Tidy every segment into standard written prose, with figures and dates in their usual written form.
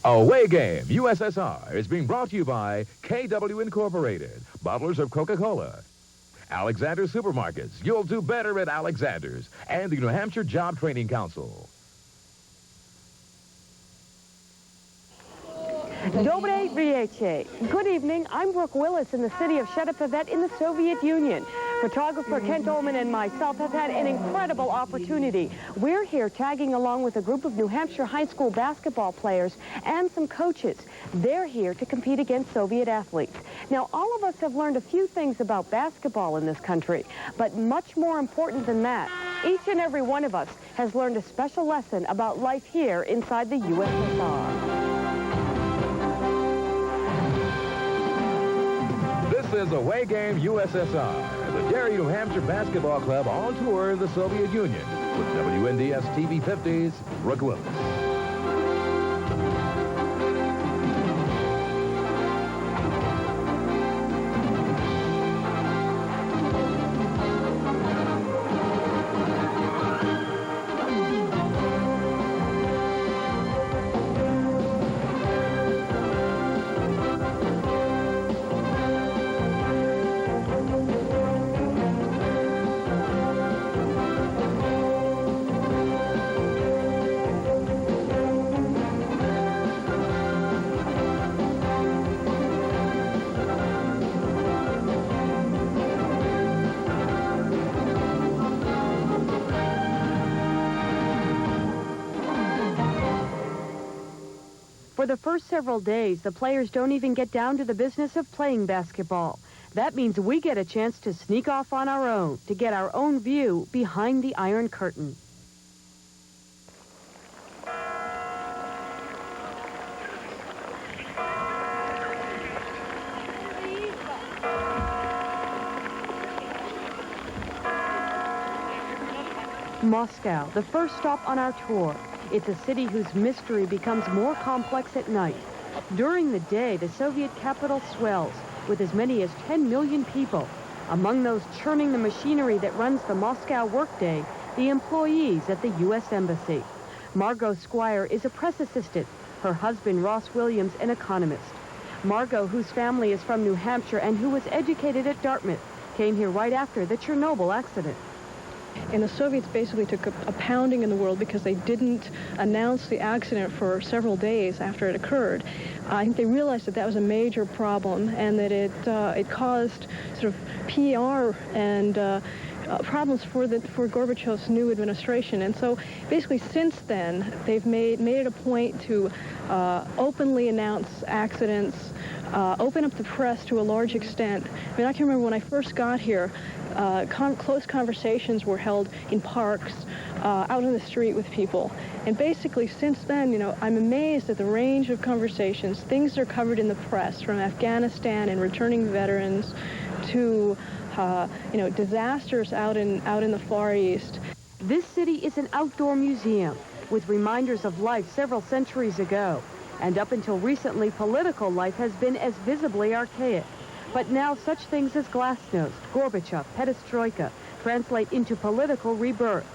Away Game USSR is being brought to you by KW Incorporated, bottlers of Coca-Cola. Alexander's Supermarkets. You'll do better at Alexander's. And the New Hampshire Job Training Council. Dobre večer. Good evening. I'm Brooke Willis in the city of Cherepovets in the Soviet Union. Photographer Kent Ullman and myself have had an incredible opportunity. We're here tagging along with a group of New Hampshire high school basketball players and some coaches. They're here to compete against Soviet athletes. Now, all of us have learned a few things about basketball in this country, but much more important than that, each and every one of us has learned a special lesson about life here inside the USSR. This is Away Game USSR, the Derry, New Hampshire Basketball Club on tour in the Soviet Union with WNDS TV 50's Brooke Willis. For the first several days, the players don't even get down to the business of playing basketball. That means we get a chance to sneak off on our own, to get our own view behind the Iron Curtain. Moscow, the first stop on our tour. It's a city whose mystery becomes more complex at night. During the day, the Soviet capital swells with as many as 10 million people. Among those churning the machinery that runs the Moscow workday, the employees at the U.S. Embassy. Margot Squire is a press assistant. Her husband, Ross Williams, an economist. Margot, whose family is from New Hampshire and who was educated at Dartmouth, came here right after the Chernobyl accident. And the Soviets basically took a pounding in the world because they didn't announce the accident for several days after it occurred. I think they realized that that was a major problem and that it caused sort of PR and problems for Gorbachev's new administration. And so basically since then, they've made it a point to openly announce accidents, open up the press to a large extent. I mean, I can remember when I first got here, close conversations were held in parks, out in the street with people. And basically, since then, you know, I'm amazed at the range of conversations. Things are covered in the press, from Afghanistan and returning veterans to, you know, disasters out in the Far East. This city is an outdoor museum with reminders of life several centuries ago. And up until recently, political life has been as visibly archaic. But now such things as glasnost, Gorbachev, perestroika translate into political rebirth.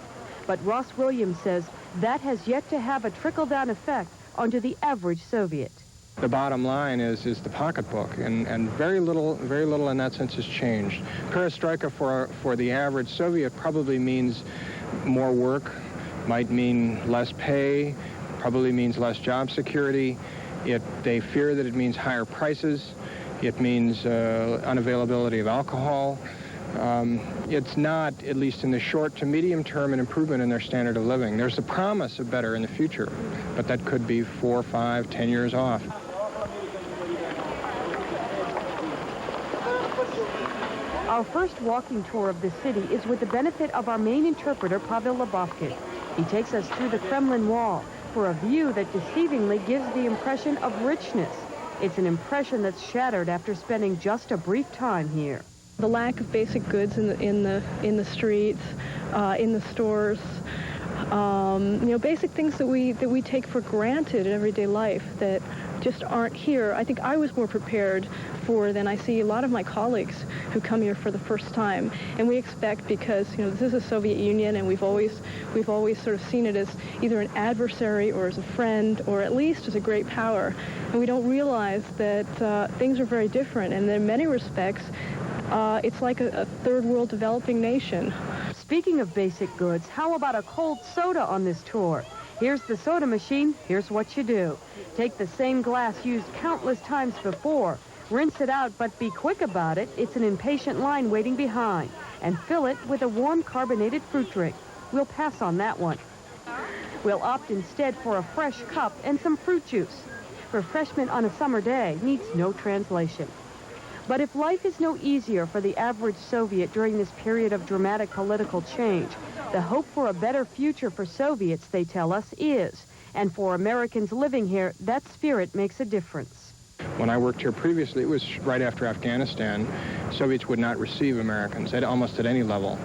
But Ross Williams says that has yet to have a trickle-down effect onto the average Soviet. The bottom line is the pocketbook, and very little in that sense has changed. Perestroika for the average Soviet probably means more work, might mean less pay, probably means less job security. They fear that it means higher prices. It means unavailability of alcohol. It's not, at least in the short to medium term, an improvement in their standard of living. There's a promise of better in the future, but that could be 4, 5, 10 years off. Our first walking tour of the city is with the benefit of our main interpreter, Pavel Lebovkin. He takes us through the Kremlin Wall for a view that deceivingly gives the impression of richness. It's an impression that's shattered after spending just a brief time here. The lack of basic goods in the streets, in the stores, Basic things that we take for granted in everyday life that just aren't here. I think I was more prepared for than I see a lot of my colleagues who come here for the first time. And we expect, because this is the Soviet Union, and we've always sort of seen it as either an adversary or as a friend or at least as a great power. And we don't realize that things are very different, and in many respects, it's like a third world developing nation. Speaking of basic goods, how about a cold soda on this tour? Here's the soda machine. Here's what you do. Take the same glass used countless times before. Rinse it out, but be quick about it. It's an impatient line waiting behind. And fill it with a warm carbonated fruit drink. We'll pass on that one. We'll opt instead for a fresh cup and some fruit juice. Refreshment on a summer day needs no translation. But if life is no easier for the average Soviet during this period of dramatic political change, the hope for a better future for Soviets, they tell us, is. And for Americans living here, that spirit makes a difference. When I worked here previously, it was right after Afghanistan. Soviets would not receive Americans almost at any level.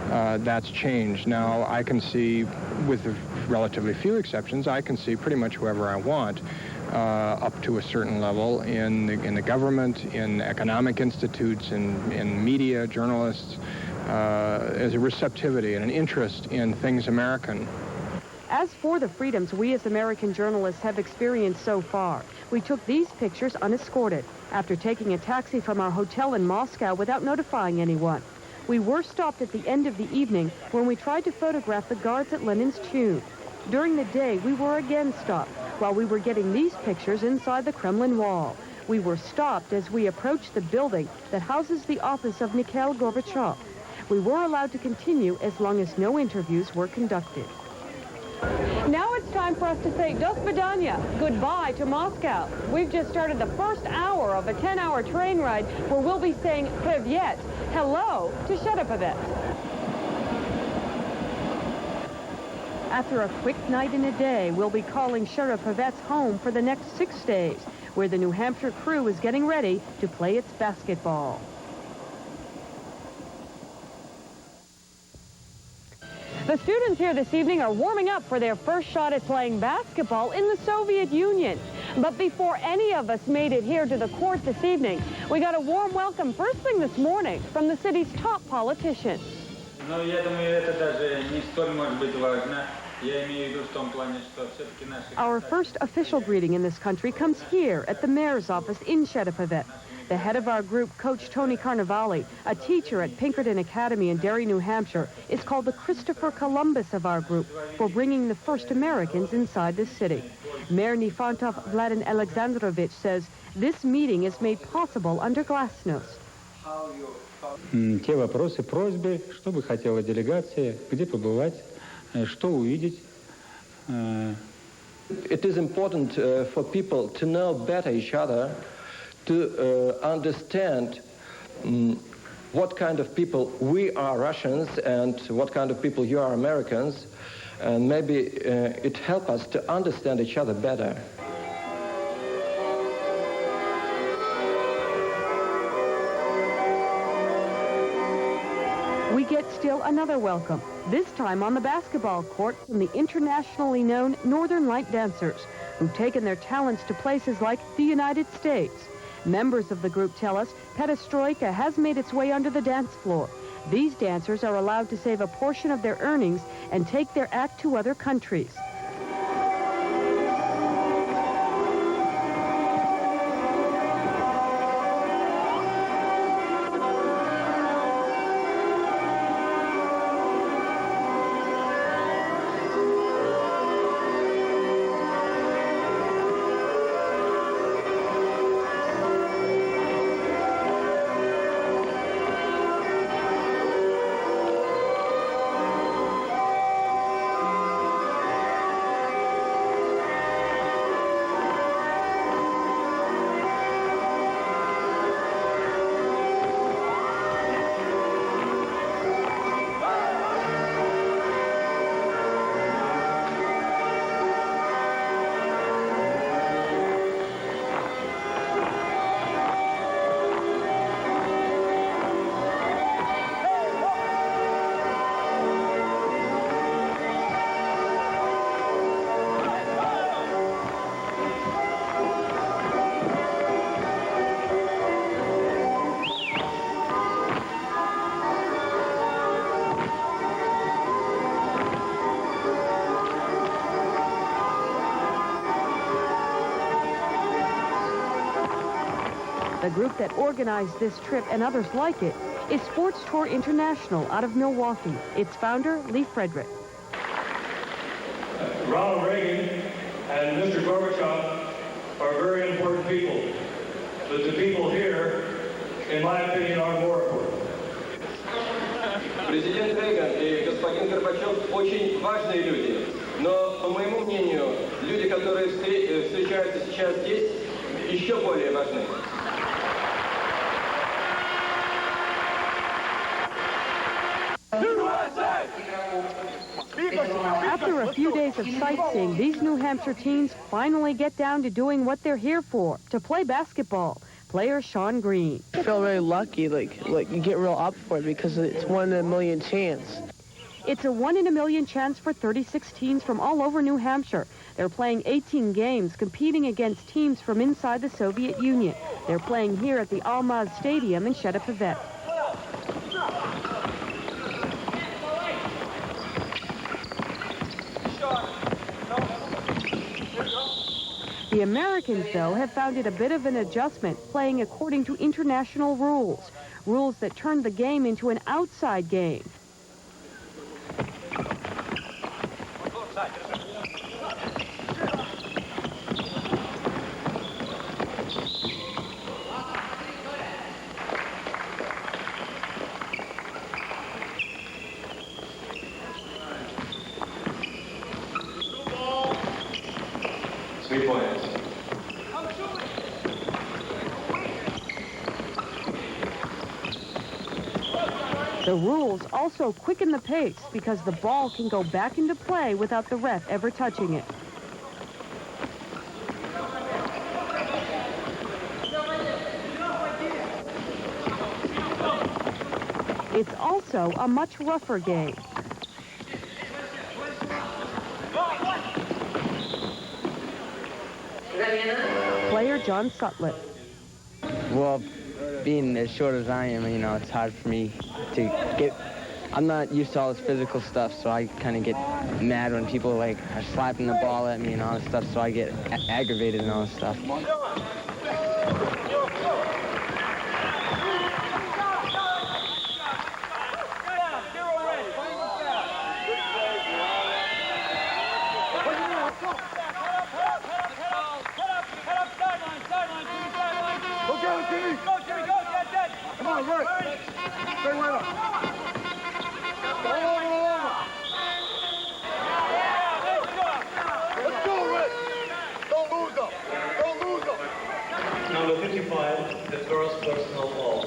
That's changed. Now I can see, with relatively few exceptions, I can see pretty much whoever I want. Up to a certain level in the government, in economic institutes, in media, journalists, as a receptivity and an interest in things American. As for the freedoms we as American journalists have experienced so far, we took these pictures unescorted after taking a taxi from our hotel in Moscow without notifying anyone. We were stopped at the end of the evening when we tried to photograph the guards at Lenin's tomb. During the day, we were again stopped while we were getting these pictures inside the Kremlin wall. We were stopped as we approached the building that houses the office of Mikhail Gorbachev. We were allowed to continue as long as no interviews were conducted. Now it's time for us to say do svidaniya, goodbye to Moscow. We've just started the first hour of a 10-hour train ride where we'll be saying privyet, hello, to Shcherepovets. After a quick night and a day, we'll be calling Shcherepovets home for the next 6 days, where the New Hampshire crew is getting ready to play its basketball. The students here this evening are warming up for their first shot at playing basketball in the Soviet Union. But before any of us made it here to the court this evening, we got a warm welcome first thing this morning from the city's top politicians. Our first official greeting in this country comes here at the mayor's office in Shcherepovets. The head of our group, Coach Tony Carnevale, a teacher at Pinkerton Academy in Derry, New Hampshire, is called the Christopher Columbus of our group for bringing the first Americans inside the city. Mayor Nifantov Vladimir Alexandrovich says this meeting is made possible under glasnost. Те вопросы, просьбы, что бы хотела делегация, где побывать, что увидеть. It is important for people to know better each other, to understand what kind of people we are Russians and what kind of people you are Americans, and maybe it helps us to understand each other better. We get still another welcome, this time on the basketball court from the internationally known Northern Light dancers, who've taken their talents to places like the United States. Members of the group tell us perestroika has made its way onto the dance floor. These dancers are allowed to save a portion of their earnings and take their act to other countries. The group that organized this trip and others like it is Sports Tour International out of Milwaukee. Its founder, Lee Frederick. Ronald Reagan and Mr. Gorbachev are very important people, but the people here, in my opinion, are more important. Президент Рейган и господин Горбачев очень важные люди, но, по моему мнению, люди, которые встречаются сейчас здесь, еще более важны. After a few days of sightseeing, these New Hampshire teens finally get down to doing what they're here for, to play basketball. Player Sean Green. I feel very lucky, like you get real up for it because it's 1 in a million chance. It's a 1 in a million chance for 36 teams from all over New Hampshire. They're playing 18 games, competing against teams from inside the Soviet Union. They're playing here at the Almaz Stadium in Chedapavet. The Americans, though, have found it a bit of an adjustment, playing according to international rules, rules that turn the game into an outside game. The rules also quicken the pace because the ball can go back into play without the ref ever touching it. It's also a much rougher game. Player John Sutliff. Well, being as short as I am, it's hard for me to get... I'm not used to all this physical stuff, so I kind of get mad when people, are slapping the ball at me and all this stuff, so I get aggravated and all this stuff. Number 55, the first personal foul.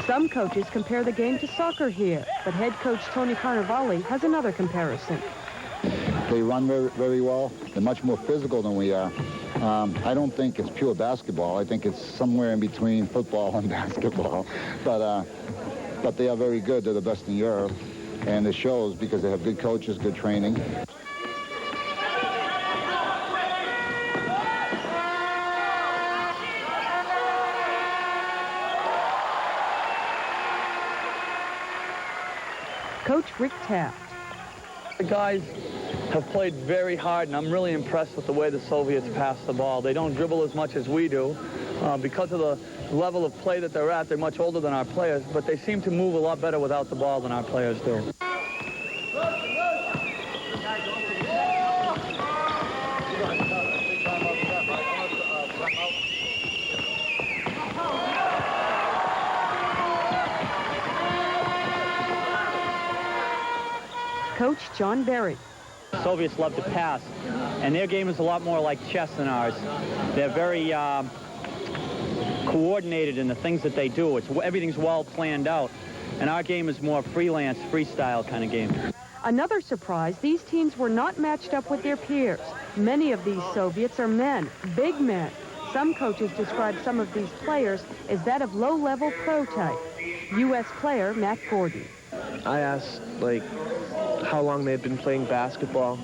Some coaches compare the game to soccer here, but head coach Tony Carnevale has another comparison. They run very, very well. They're much more physical than we are. I don't think it's pure basketball. I think it's somewhere in between football and basketball. But they are very good. They're the best in Europe. And it shows because they have good coaches, good training. Coach Rick Taft. The guys have played very hard, and I'm really impressed with the way the Soviets pass the ball. They don't dribble as much as we do. Because of the level of play that they're at, they're much older than our players, but they seem to move a lot better without the ball than our players do. Coach John Barrett. Soviets love to pass, and their game is a lot more like chess than ours. They're very coordinated in the things that they do. Everything's well planned out, and our game is more freelance, freestyle kind of game. Another surprise, these teams were not matched up with their peers. Many of these Soviets are men, big men. Some coaches describe some of these players as that of low-level pro type. U.S. player Matt Gordon. I asked, how long they'd been playing basketball.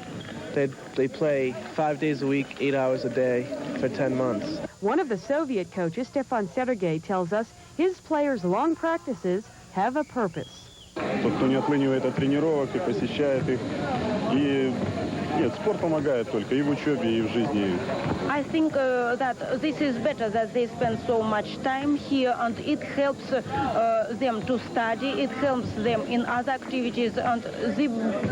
They play 5 days a week, 8 hours a day for 10 months. One of the Soviet coaches, Stefan Sergei, tells us His players' long practices have a purpose. Тот, кто не отлынивает от тренировок и посещает их, и нет, спорт помогает только и в учебе, и в жизни. I think that this is better that they spend so much time here, and it helps them to study, it helps them in other activities, and the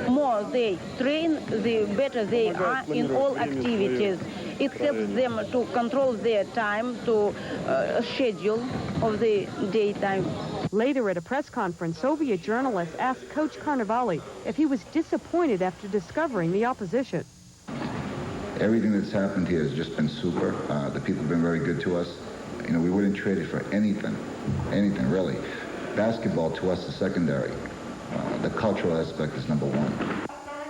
more they train, the better they are in all activities. It helps them to control their time, to schedule of the daytime. Later at a press conference, Soviet journalists asked Coach Carnevale if he was disappointed after discovering the opposition. Everything that's happened here has just been super. The people have been very good to us. You know, we wouldn't trade it for anything really. Basketball to us is secondary. The cultural aspect is number one.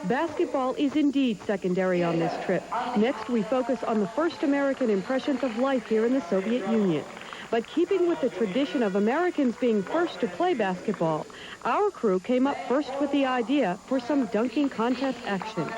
Basketball is indeed secondary on this trip. Next, we focus on the first American impressions of life here in the Soviet Union. But keeping with the tradition of Americans being first to play basketball, our crew came up first with the idea for some dunking contest action.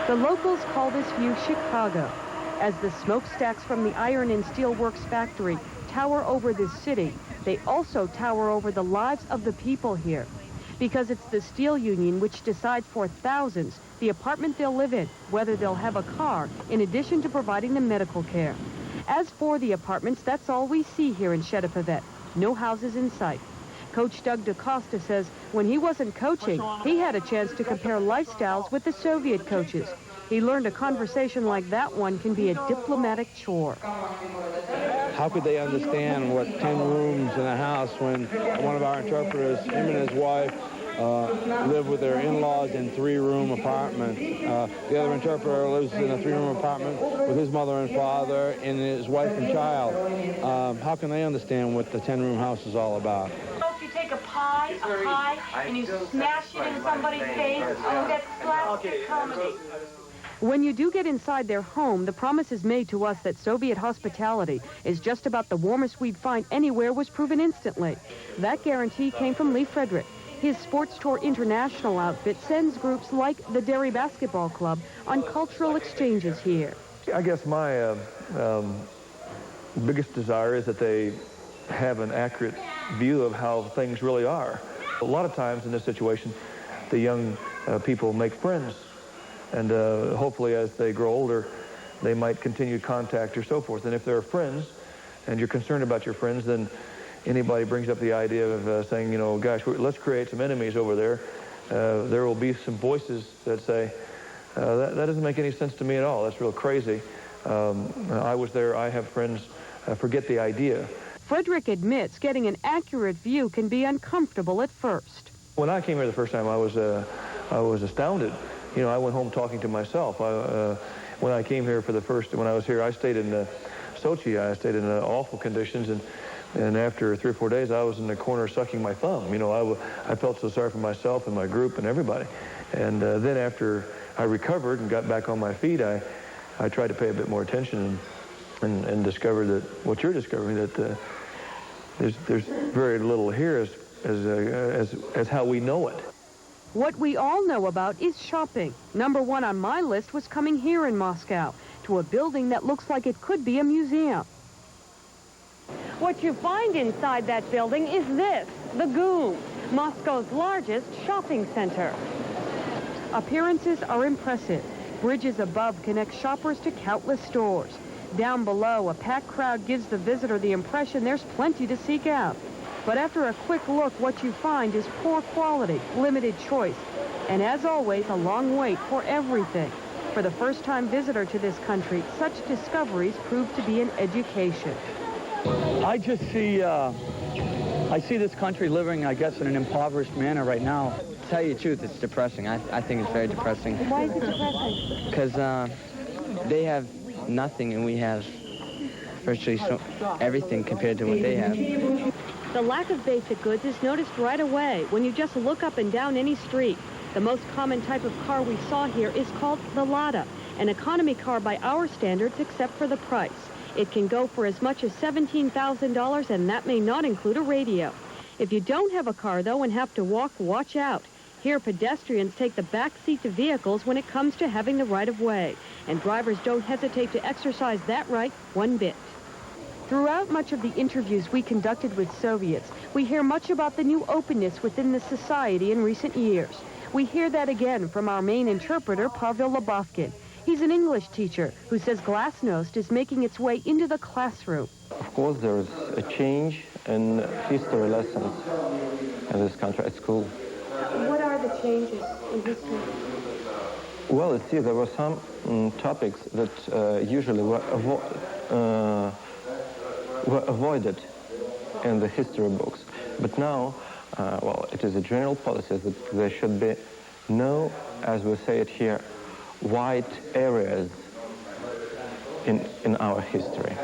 The locals call this view Chicago. As the smokestacks from the Iron and Steel Works factory tower over this city, they also tower over the lives of the people here. Because it's the steel union which decides for thousands the apartment they'll live in, whether they'll have a car, in addition to providing them medical care. As for the apartments, that's all we see here in Chedapavet. No houses in sight. Coach Doug DaCosta says when he wasn't coaching, he had a chance to compare lifestyles with the Soviet coaches. He learned a conversation like that one can be a diplomatic chore. How could they understand what 10 rooms in a house when one of our interpreters, him and his wife, live with their in-laws in 3-room apartments. The other interpreter lives in a 3-room apartment with his mother and father and his wife and child. How can they understand what the 10-room house is all about? If you take a pie, and you smash it in somebody's face, that's slapstick comedy. When you do get inside their home, the promise is made to us that Soviet hospitality is just about the warmest we'd find anywhere was proven instantly. That guarantee came from Lee Frederick. His Sports Tour International outfit sends groups like the Derry Basketball Club on cultural exchanges here. I guess my biggest desire is that they have an accurate view of how things really are. A lot of times in this situation, the young people make friends, and hopefully as they grow older, they might continue contact or so forth. And if there are friends, and you're concerned about your friends, then anybody brings up the idea of saying, you know, gosh, let's create some enemies over there. There will be some voices that say, that doesn't make any sense to me at all. That's real crazy. I was there. I have friends. Forget the idea. Frederick admits getting an accurate view can be uncomfortable at first. When I came here the first time, I was astounded. You know, I went home talking to myself. When I came here when I was here, I stayed in Sochi. I stayed in awful conditions, and after 3 or 4 days, I was in the corner sucking my thumb. You know, I felt so sorry for myself and my group and everybody. And then after I recovered and got back on my feet, I tried to pay a bit more attention and discovered that what you're discovering, that there's very little here as how we know it. What we all know about is shopping. Number one on my list was coming here in Moscow to a building that looks like it could be a museum. What you find inside that building is this, the Goon, Moscow's largest shopping center. Appearances are impressive. Bridges above connect shoppers to countless stores. Down below, a packed crowd gives the visitor the impression there's plenty to seek out. But after a quick look, what you find is poor quality, limited choice, and as always, a long wait for everything. For the first-time visitor to this country, such discoveries prove to be an education. I just see I see this country living, I guess, in an impoverished manner right now. To tell you the truth, it's depressing. I think it's very depressing. Why is it depressing? Because they have nothing and we have virtually everything compared to what they have. The lack of basic goods is noticed right away when you just look up and down any street. The most common type of car we saw here is called the Lada, an economy car by our standards except for the price. It can go for as much as $17,000, and that may not include a radio. If you don't have a car, though, and have to walk, watch out. Here, pedestrians take the back seat to vehicles when it comes to having the right-of-way, and drivers don't hesitate to exercise that right one bit. Throughout much of the interviews we conducted with Soviets, we hear much about the new openness within the society in recent years. We hear that again from our main interpreter, Pavel Lobovkin. He's an English teacher who says Glasnost is making its way into the classroom. Of course, there is a change in history lessons in this country at school. What are the changes in history? Well, you see, there were some topics that usually were avoided in the history books. But now, well, it is a general policy that there should be no, as we say it here, white areas in our history.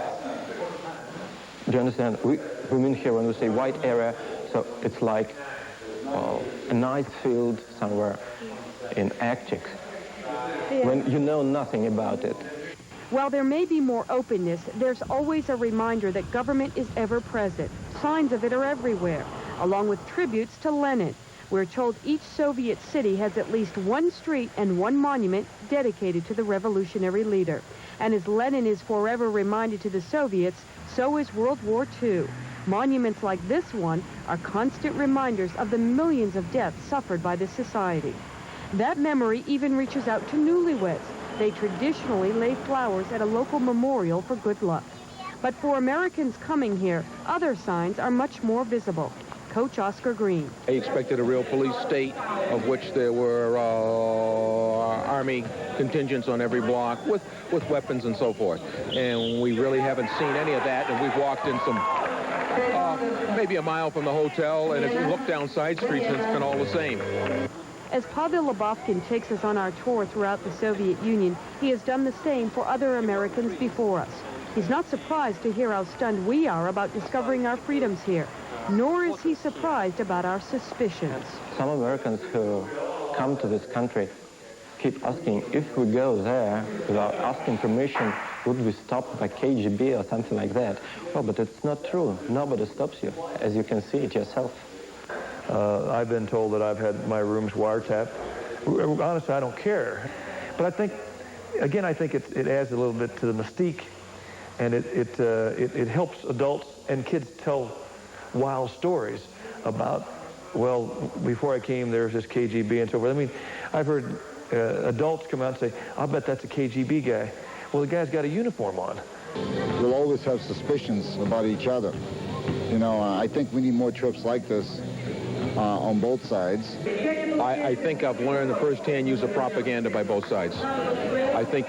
Do you understand? We mean here when we say white area, so it's like a nice field somewhere in Arctic, when you know nothing about it. While there may be more openness, there's always a reminder that government is ever present. Signs of it are everywhere, along with tributes to Lenin. We're told each Soviet city has at least one street and one monument dedicated to the revolutionary leader. And as Lenin is forever reminded to the Soviets, so is World War II. Monuments like this one are constant reminders of the millions of deaths suffered by this society. That memory even reaches out to newlyweds. They traditionally lay flowers at a local memorial for good luck. But for Americans coming here, other signs are much more visible. Coach Oscar Green. I expected a real police state of which there were Army contingents on every block with weapons and so forth. And we really haven't seen any of that. And we've walked in some, maybe a mile from the hotel, and if you look down side streets, it's been all the same. As Pavel Lobovkin takes us on our tour throughout the Soviet Union, he has done the same for other Americans before us. He's not surprised to hear how stunned we are about discovering our freedoms here, nor is he surprised about our suspicions. Some Americans who come to this country keep asking, if we go there without asking permission, would we stop by KGB or something like that? Well, but it's not true. Nobody stops you, as you can see it yourself. I've been told that I've had my rooms wiretapped. Honestly, I don't care. But I think, again, I think it adds a little bit to the mystique, and it helps adults and kids tell wild stories about, well, before I came, there was this KGB and so forth. I mean, I've heard adults come out and say, I'll bet that's a KGB guy. Well, the guy's got a uniform on. We'll always have suspicions about each other. You know, I think we need more trips like this on both sides. I think I've learned the first-hand use of propaganda by both sides. I think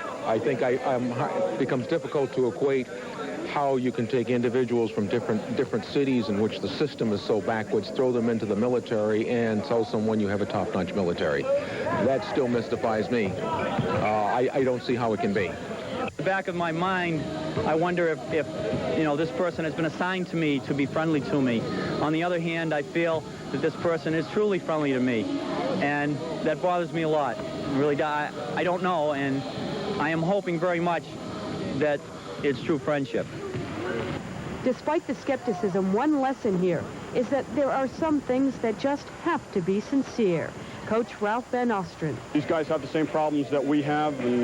it becomes difficult to equate how you can take individuals from different cities in which the system is so backwards, throw them into the military, and tell someone you have a top-notch military. That still mystifies me. I don't see how it can be. In the back of my mind, I wonder if you know, this person has been assigned to me to be friendly to me. On the other hand, I feel that this person is truly friendly to me, and that bothers me a lot. Really, I don't know, and I am hoping very much that it's true friendship. Despite the skepticism, one lesson here is that there are some things that just have to be sincere. Coach Ralph Van Ostrin. These guys have the same problems that we have, and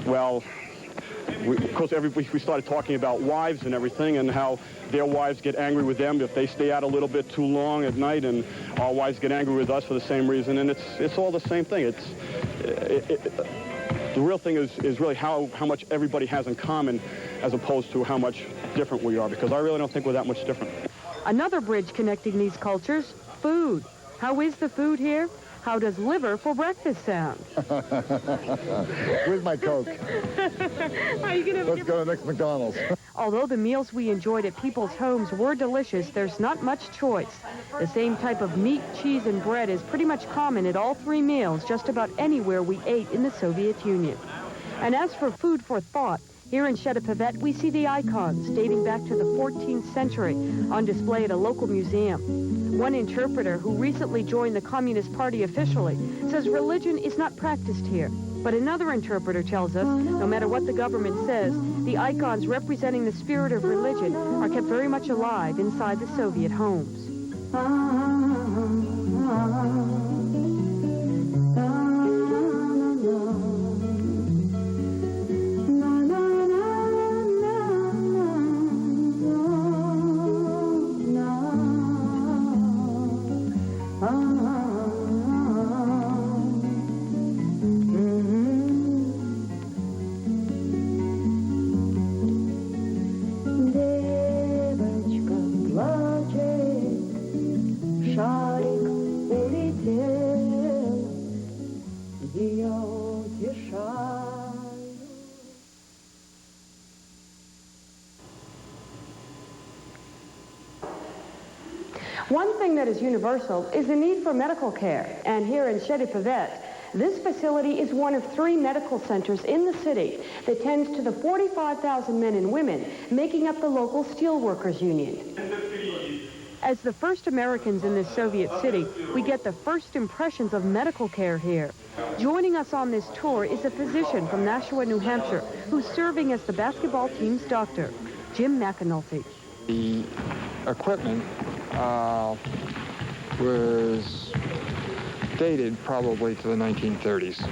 well, of course, we started talking about wives and everything, and how their wives get angry with them if they stay out a little bit too long at night, and our wives get angry with us for the same reason, and it's all the same thing. The real thing is really how much everybody has in common, as opposed to how much different we are, because I really don't think we're that much different. Another bridge connecting these cultures, food. How is the food here? How does liver for breakfast sound? Where's my Coke? Let's go to the next McDonald's. Although the meals we enjoyed at people's homes were delicious, there's not much choice. The same type of meat, cheese, and bread is pretty much common at all three meals just about anywhere we ate in the Soviet Union. And as for food for thought, here in Cherepovets, we see the icons dating back to the 14th century on display at a local museum. One interpreter who recently joined the Communist Party officially says religion is not practiced here. But another interpreter tells us, no matter what the government says, the icons representing the spirit of religion are kept very much alive inside the Soviet homes. One thing that is universal is the need for medical care. And here in Cherepovets, this facility is one of 3 medical centers in the city that tends to the 45,000 men and women making up the local steelworkers union. As the first Americans in this Soviet city, we get the first impressions of medical care here. Joining us on this tour is a physician from Nashua, New Hampshire, who's serving as the basketball team's doctor, Jim McAnulty. The equipment was dated probably to the 1930s.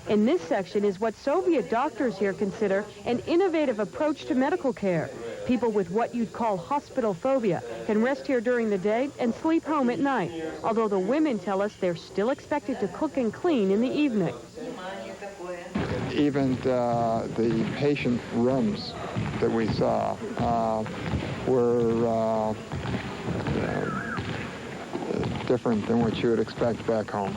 In this section is what Soviet doctors here consider an innovative approach to medical care. People with what you'd call hospital phobia can rest here during the day and sleep home at night, although the women tell us they're still expected to cook and clean in the evening. Even the patient rooms that we saw were different than what you would expect back home.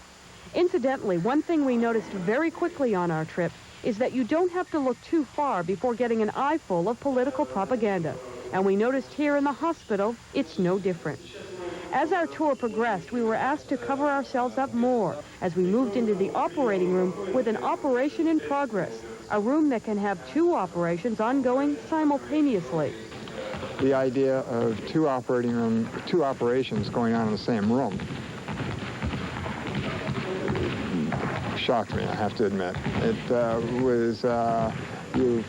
Incidentally, one thing we noticed very quickly on our trip is that you don't have to look too far before getting an eyeful of political propaganda. And we noticed here in the hospital, it's no different. As our tour progressed, we were asked to cover ourselves up more as we moved into the operating room with an operation in progress, a room that can have 2 operations ongoing simultaneously. The idea of 2 operations going on in the same room shocked me, I have to admit. It was, you've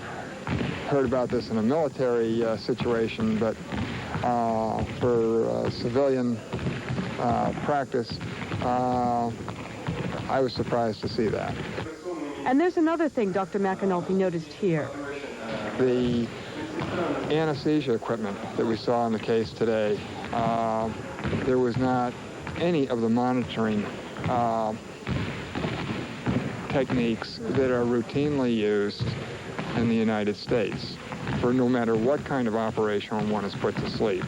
heard about this in a military situation, but for civilian practice, I was surprised to see that. And there's another thing Dr. McAnulty noticed here. The anesthesia equipment that we saw in the case today, there was not any of the monitoring techniques that are routinely used in the United States for no matter what kind of operation one is put to sleep.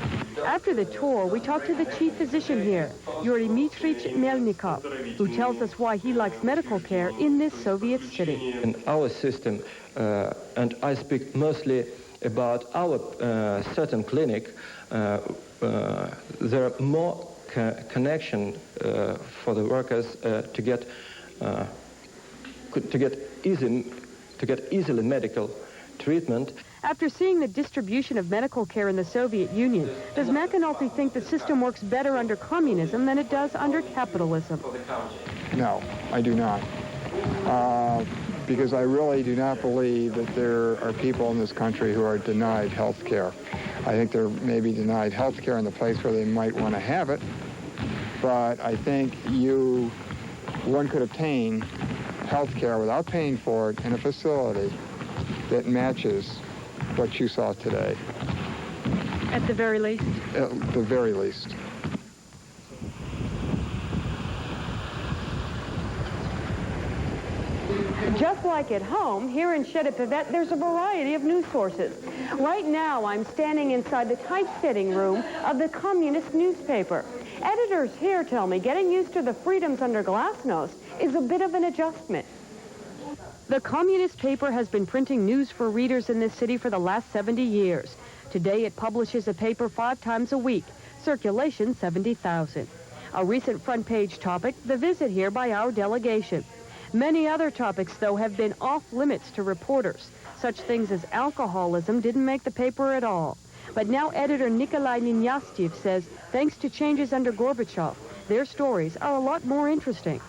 After the tour, we talked to the chief physician here, Yuri Dmitrich Melnikov, who tells us why he likes medical care in this Soviet city. In our system, and I speak mostly about our certain clinic, there are more connection for the workers to get easily medical treatment. After seeing the distribution of medical care in the Soviet Union, does McAnulty think the system works better under communism than it does under capitalism? No, I do not. Because I really do not believe that there are people in this country who are denied health care. I think they're maybe denied health care in the place where they might want to have it, but I think one could obtain health care without paying for it in a facility that matches what you saw today. At the very least? At the very least. Just like at home, here in Cherepovets, there's a variety of news sources. Right now, I'm standing inside the typesetting room of the communist newspaper. Editors here tell me getting used to the freedoms under glasnost is a bit of an adjustment. The communist paper has been printing news for readers in this city for the last 70 years. Today it publishes a paper 5 times a week, circulation 70,000. A recent front page topic, the visit here by our delegation. Many other topics, though, have been off limits to reporters. Such things as alcoholism didn't make the paper at all. But now editor Nikolai Ninyastyev says, thanks to changes under Gorbachev, their stories are a lot more interesting.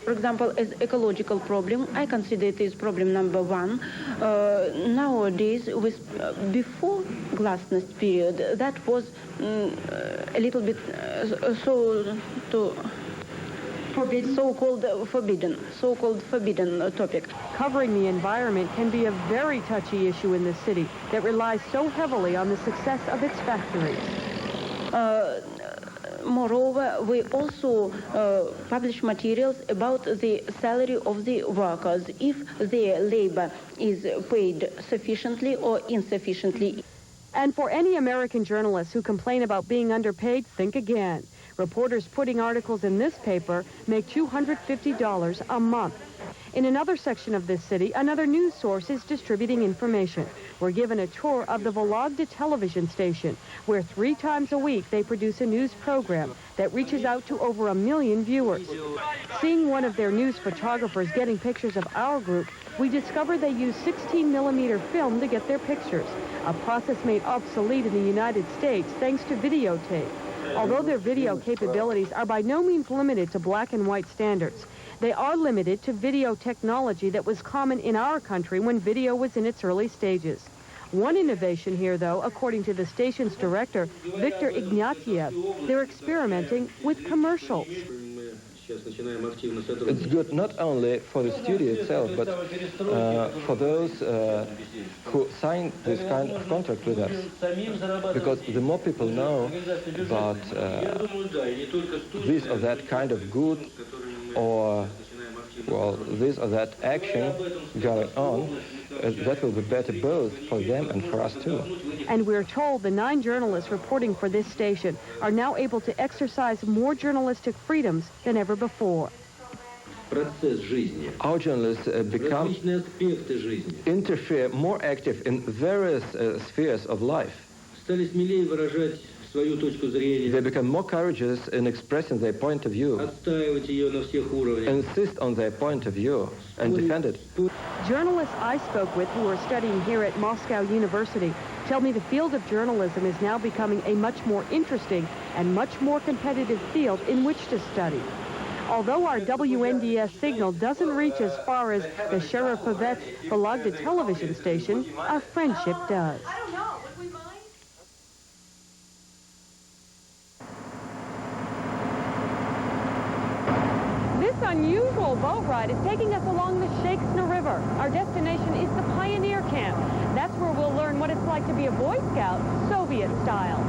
For example, as ecological problem, I consider it is problem number 1. Nowadays, before glasnost period, that was a little bit so-called forbidden topic. Covering the environment can be a very touchy issue in this city that relies so heavily on the success of its factories. Moreover, we also publish materials about the salary of the workers, if their labor is paid sufficiently or insufficiently. And for any American journalists who complain about being underpaid, think again. Reporters putting articles in this paper make $250 a month. In another section of this city, another news source is distributing information. We're given a tour of the Vologda television station, where 3 times a week they produce a news program that reaches out to over 1 million viewers. Seeing one of their news photographers getting pictures of our group, we discovered they use 16mm film to get their pictures, a process made obsolete in the United States thanks to videotape. Although their video capabilities are by no means limited to black and white standards, they are limited to video technology that was common in our country when video was in its early stages. One innovation here, though, according to the station's director, Victor Ignatiev, they're experimenting with commercials. It's good not only for the studio itself, but for those who sign this kind of contract with us. Because the more people know about this or that kind of good, or, well, this or that action going on, that will be better both for them and for us too. And we're told the 9 journalists reporting for this station are now able to exercise more journalistic freedoms than ever before. Our journalists interfere more active in various spheres of life. They become more courageous in expressing their point of view, insist on their point of view, and defend it. Journalists I spoke with who are studying here at Moscow University tell me the field of journalism is now becoming a much more interesting and much more competitive field in which to study. Although our WNDS signal doesn't reach as far as the Sheripovets Vologda television station, our friendship does. This unusual boat ride is taking us along the Sheiksna River. Our destination is the Pioneer Camp. That's where we'll learn what it's like to be a Boy Scout, Soviet style.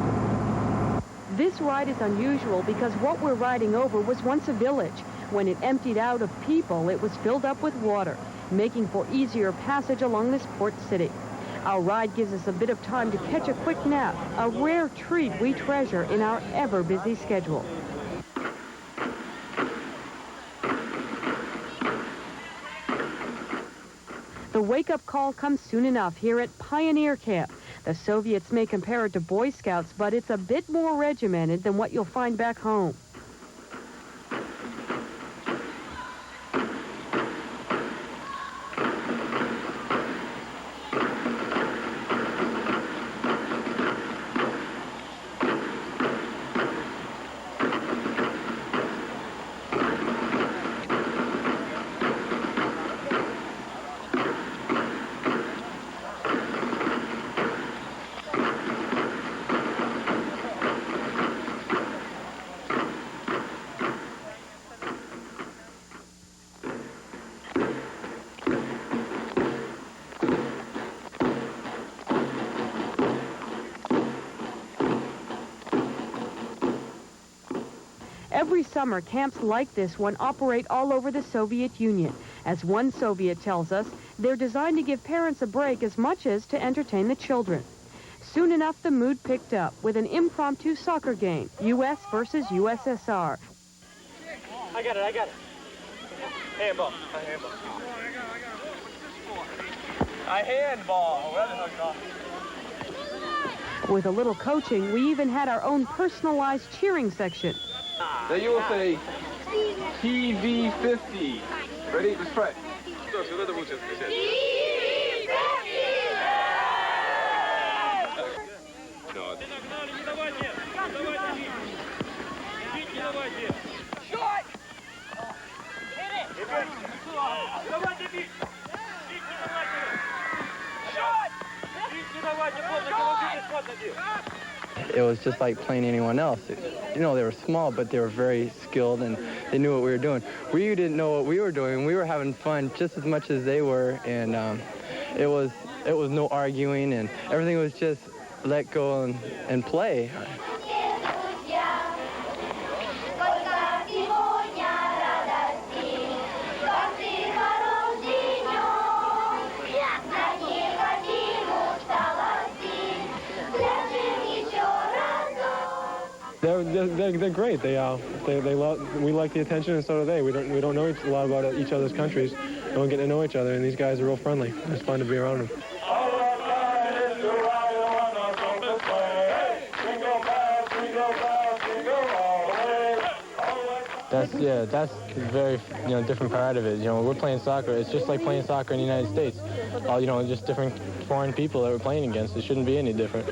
This ride is unusual because what we're riding over was once a village. When it emptied out of people, it was filled up with water, making for easier passage along this port city. Our ride gives us a bit of time to catch a quick nap, a rare treat we treasure in our ever-busy schedule. The wake-up call comes soon enough here at Pioneer Camp. The Soviets may compare it to Boy Scouts, but it's a bit more regimented than what you'll find back home. Every summer, camps like this one operate all over the Soviet Union. As one Soviet tells us, they're designed to give parents a break as much as to entertain the children. Soon enough, the mood picked up with an impromptu soccer game, U.S. versus USSR. I got it. Handball. I handball. Where the hell you With a little coaching, we even had our own personalized cheering section. Then you will say TV50. Ready? Let's try. It was just like playing anyone else. You know, they were small, but they were very skilled, and they knew what we were doing. We didn't know what we were doing. We were having fun just as much as they were, and it was no arguing, and everything was just let go and play. They're great. They love. We like the attention, and so do they. We don't know a lot about each other's countries. We don't get to know each other, and these guys are real friendly. It's fun to be around them. That's a very different part of it. We're playing soccer. It's just like playing soccer in the United States. All just different foreign people that we're playing against. It shouldn't be any different.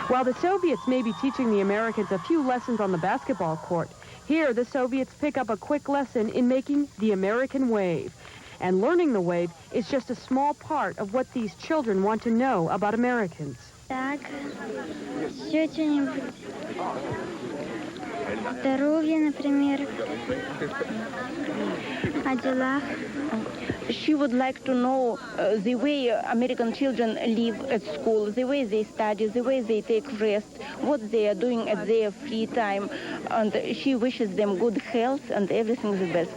While the Soviets may be teaching the Americans a few lessons on the basketball court, here the Soviets pick up a quick lesson in making the American wave. And learning the wave is just a small part of what these children want to know about Americans. Так, что-нибудь. Здоровье, например. О делах. She would like to know the way American children live at school, the way they study, the way they take rest, what they are doing at their free time, and she wishes them good health and everything the best.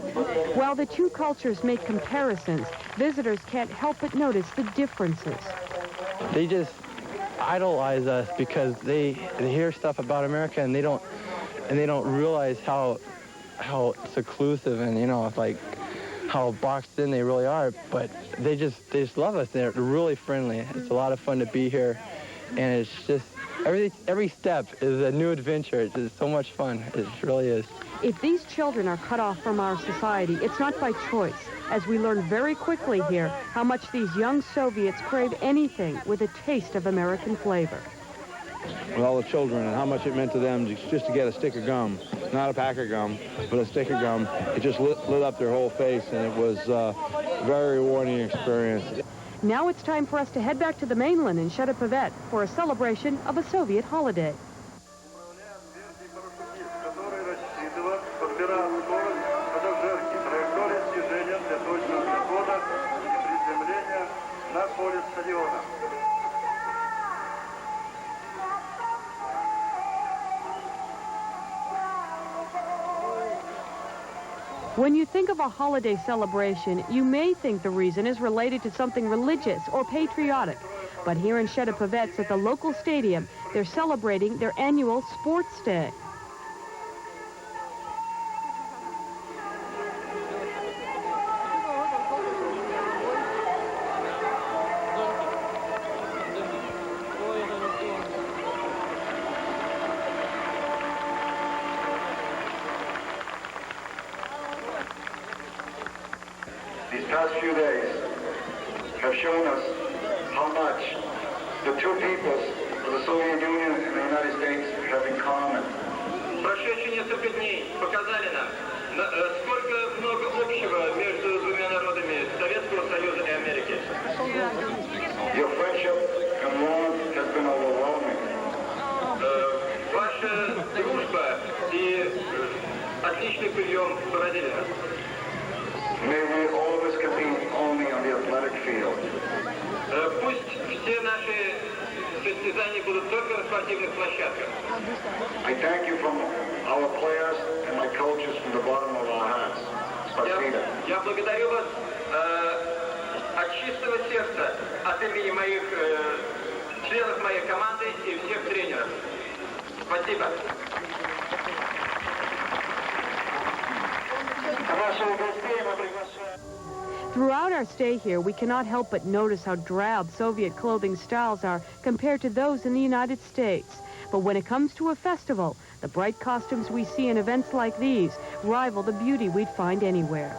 While the two cultures make comparisons, visitors can't help but notice the differences. They just idolize us because they hear stuff about America and they don't realize how seclusive and like how boxed in they really are, but they just love us. They're really friendly. It's a lot of fun to be here, and it's just every step is a new adventure. It's just so much fun. It really is. If these children are cut off from our society, it's not by choice, as we learn very quickly here how much these young Soviets crave anything with a taste of American flavor. With all the children and how much it meant to them just to get a stick of gum, not a pack of gum, but a stick of gum. It just lit up their whole face, and it was a very rewarding experience. Now it's time for us to head back to the mainland in Shcherepovet for a celebration of a Soviet holiday. When you think of a holiday celebration, you may think the reason is related to something religious or patriotic. But here in Shcherepovet at the local stadium, they're celebrating their annual sports day. These past few days have shown us how much the two peoples of the Soviet Union and the United States have in common. Прошедшие несколько дней показали нам, сколько много общего между двумя народами Советского Союза и Америки. Your friendship and warmth has been overwhelming. Ваша дружба и отличный прием поразили нас. May we always compete only on the athletic field. Пусть все наши состязания будут только на спортивных площадках. I thank you from our players and my coaches from the bottom of our hearts. Спасибо. Я благодарю вас от от чистого сердца, от имени моих членов моей команды и всех тренеров. Спасибо. Throughout our stay here, we cannot help but notice how drab Soviet clothing styles are compared to those in the United States. But when it comes to a festival, the bright costumes we see in events like these rival the beauty we'd find anywhere.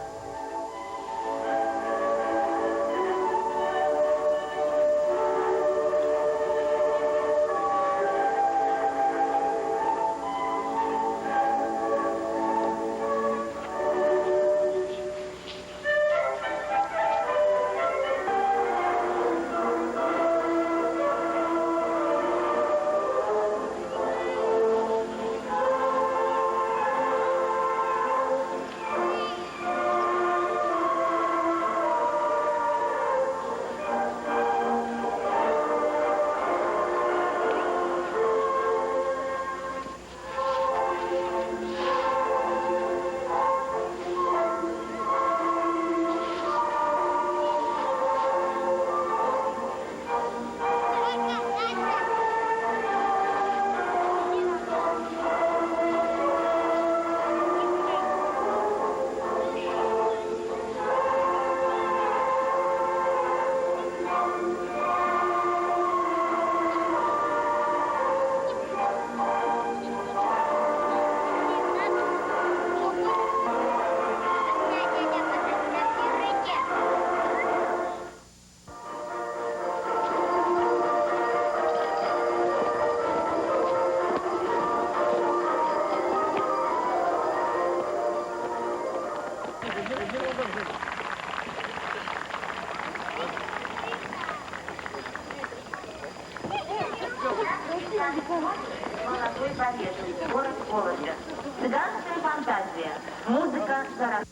Молодой Победы, город Вологда. Цыганская фантазия. Музыка за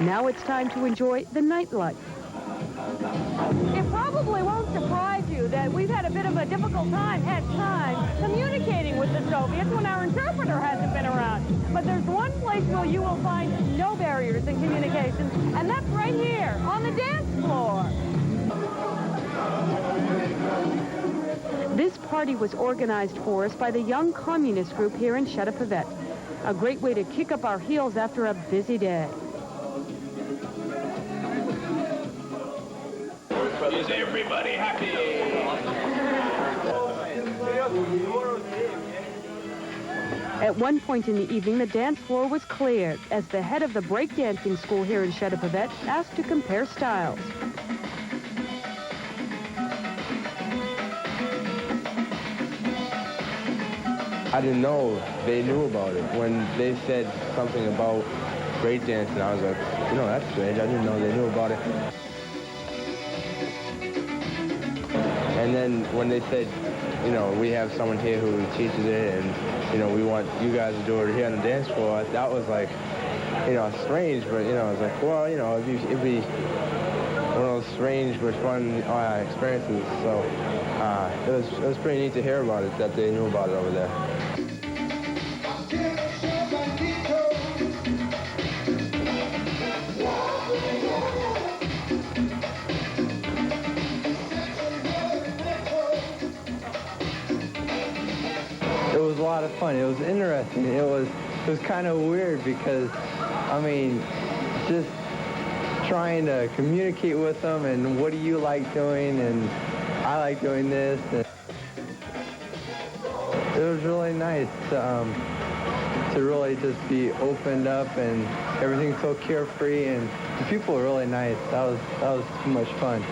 Now it's time to enjoy the nightlife. It probably won't surprise you that we've had a bit of a difficult time at times communicating with the Soviets when our interpreter hasn't been around. But there's one place where you will find no barriers in communication, and that's right here on the dance floor. This party was organized for us by the Young Communist Group here in Chedapavet. A great way to kick up our heels after a busy day. Is everybody happy? At one point in the evening, the dance floor was cleared as the head of the breakdancing school here in Chedapavet asked to compare styles. I didn't know they knew about it. When they said something about breakdancing, I was like, you know, that's strange. I didn't know they knew about it. And then when they said, you know, we have someone here who teaches it and, you know, we want you guys to do it here on the dance floor, that was like, you know, strange, but, you know, I was like, well, you know, it'd be one of those strange but fun experiences. So it was pretty neat to hear about it, that they knew about it over there. It was a lot of fun. It was interesting. It was kind of weird because, I mean, just trying to communicate with them and what do you like doing and I like doing this. And it was really nice to really just be opened up and everything's so carefree and the people were really nice. That was too much fun.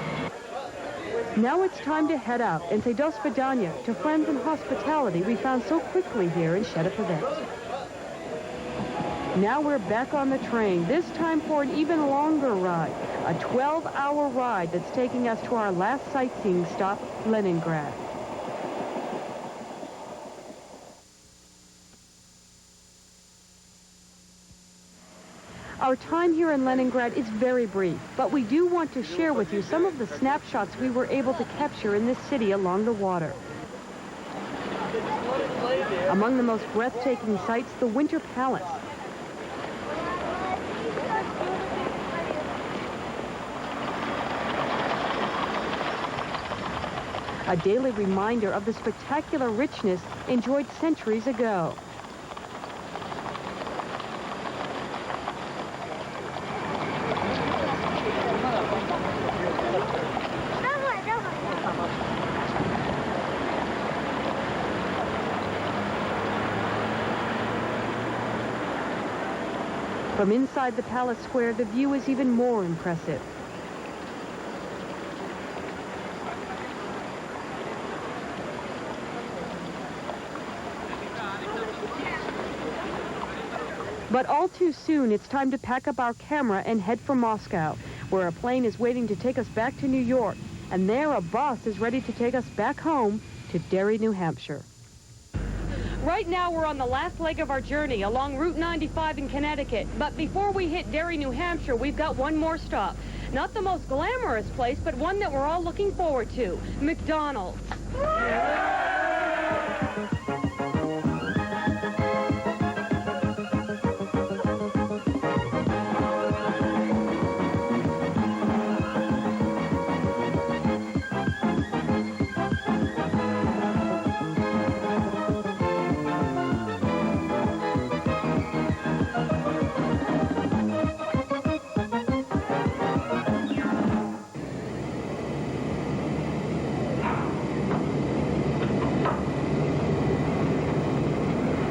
Now it's time to head out and say do svidaniya to friends and hospitality we found so quickly here in Chedapavet. Now we're back on the train, this time for an even longer ride, a 12-hour ride that's taking us to our last sightseeing stop, Leningrad. Our time here in Leningrad is very brief, but we do want to share with you some of the snapshots we were able to capture in this city along the water. Among the most breathtaking sights, the Winter Palace. A daily reminder of the spectacular richness enjoyed centuries ago. From inside the palace square, the view is even more impressive. But all too soon, it's time to pack up our camera and head for Moscow, where a plane is waiting to take us back to New York. And there, a bus is ready to take us back home to Derry, New Hampshire. Right now, we're on the last leg of our journey along Route 95 in Connecticut. But before we hit Derry, New Hampshire, we've got one more stop. Not the most glamorous place, but one that we're all looking forward to, McDonald's.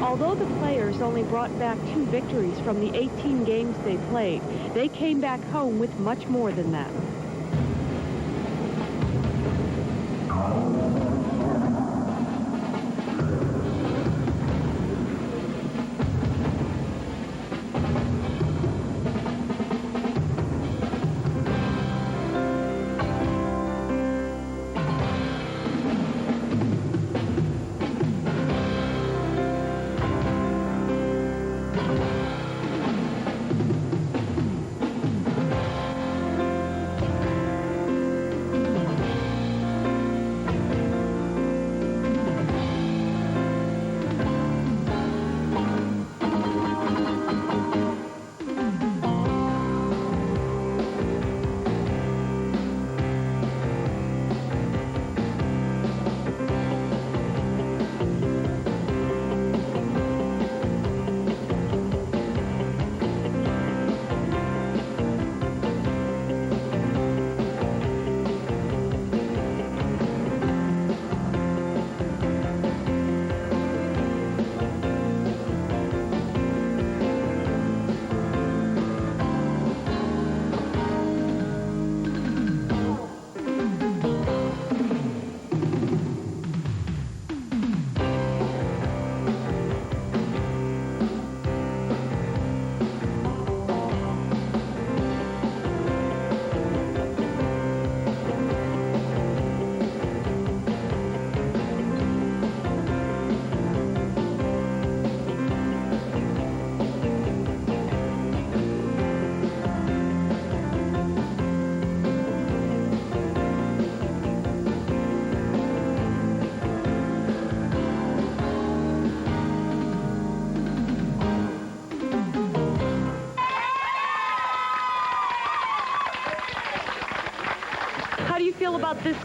Although the players only brought back 2 victories from the 18 games they played, they came back home with much more than that.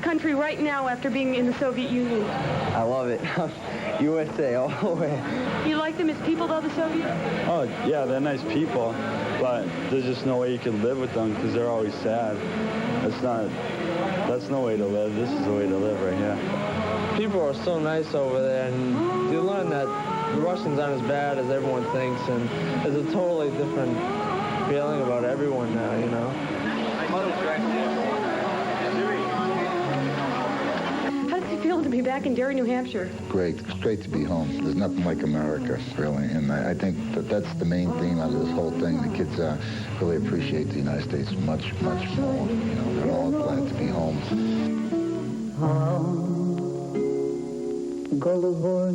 country right now after being in the Soviet Union? I love it. USA all the way. You like them as people, though, the Soviets? Oh, yeah, they're nice people, but there's just no way you can live with them because they're always sad. That's no way to live. This is the way to live right here. People are so nice over there, and you learn that the Russians aren't as bad as everyone thinks, and there's a totally different feeling about everyone now, you know. How does it feel to be back in Derry, New Hampshire? Great. It's great to be home. There's nothing like America, really. And I think that's the main theme out of this whole thing. The kids really appreciate the United States much, much more. You know, they're all glad to be home. Голубой